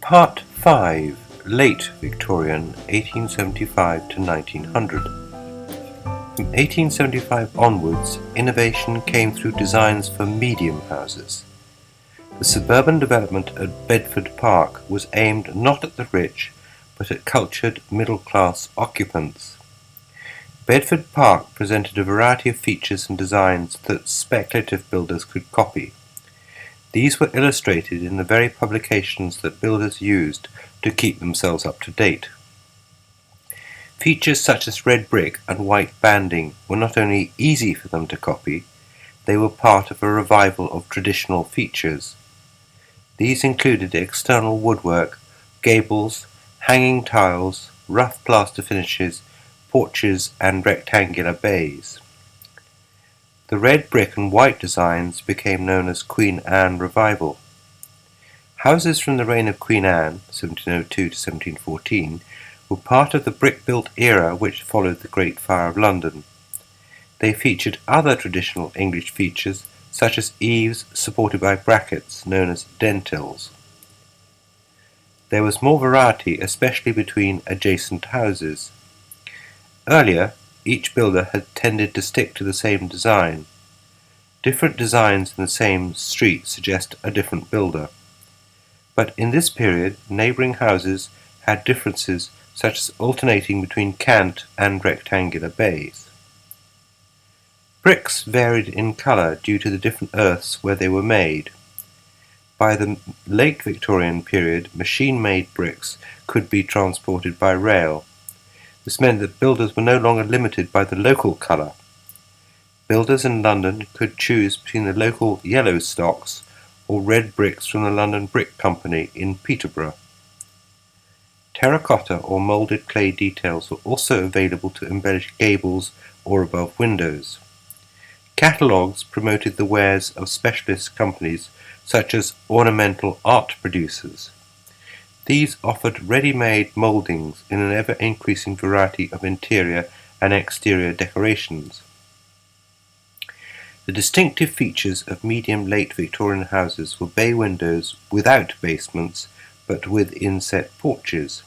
Part 5. Late Victorian, 1875 to 1900. From 1875 onwards, innovation came through designs for medium houses. The suburban development at Bedford Park was aimed not at the rich, but at cultured middle-class occupants. Bedford Park presented a variety of features and designs that speculative builders could copy. These were illustrated in the very publications that builders used to keep themselves up to date. Features such as red brick and white banding were not only easy for them to copy, they were part of a revival of traditional features. These included external woodwork, gables, hanging tiles, rough plaster finishes, porches and rectangular bays. The red brick and white designs became known as Queen Anne Revival. Houses from the reign of Queen Anne, 1702 to 1714, were part of the brick-built era which followed the Great Fire of London. They featured other traditional English features such as eaves supported by brackets known as dentils. There was more variety, especially between adjacent houses. Earlier, each builder had tended to stick to the same design. Different designs in the same street suggest a different builder. But in this period, neighbouring houses had differences such as alternating between cant and rectangular bays. Bricks varied in colour due to the different earths where they were made. By the late Victorian period, machine-made bricks could be transported by rail. This meant that builders were no longer limited by the local colour. Builders in London could choose between the local yellow stocks or red bricks from the London Brick Company in Peterborough. Terracotta or moulded clay details were also available to embellish gables or above windows. Catalogues promoted the wares of specialist companies such as ornamental art producers. These offered ready-made mouldings in an ever-increasing variety of interior and exterior decorations. The distinctive features of medium-late Victorian houses were bay windows without basements, but with inset porches.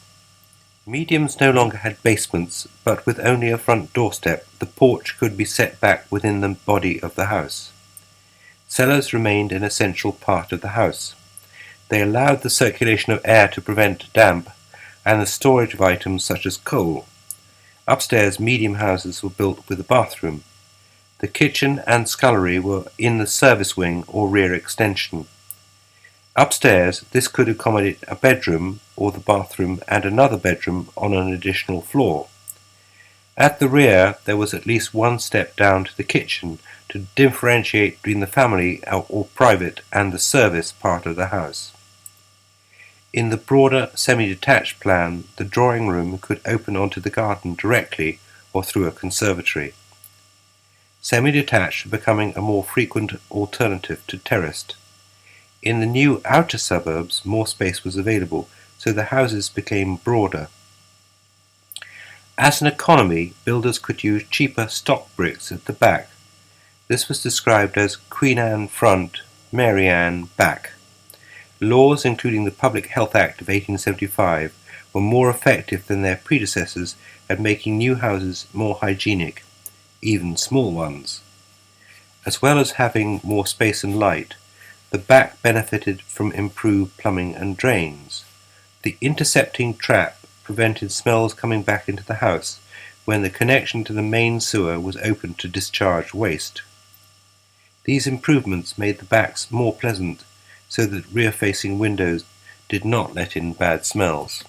Mediums no longer had basements, but with only a front doorstep, the porch could be set back within the body of the house. Cellars remained an essential part of the house. They allowed the circulation of air to prevent damp and the storage of items such as coal. Upstairs, medium houses were built with a bathroom. The kitchen and scullery were in the service wing or rear extension. Upstairs, this could accommodate a bedroom or the bathroom and another bedroom on an additional floor. At the rear, there was at least one step down to the kitchen to differentiate between the family or private and the service part of the house. In the broader semi-detached plan, the drawing room could open onto the garden directly or through a conservatory. Semi-detached were becoming a more frequent alternative to terraced. In the new outer suburbs, more space was available, so the houses became broader. As an economy, builders could use cheaper stock bricks at the back. This was described as Queen Anne front, Mary Anne back. Laws, including the Public Health Act of 1875, were more effective than their predecessors at making new houses more hygienic, even small ones. As well as having more space and light, the back benefited from improved plumbing and drains. The intercepting trap prevented smells coming back into the house when the connection to the main sewer was open to discharge waste. These improvements made the backs more pleasant, so that rear-facing windows did not let in bad smells.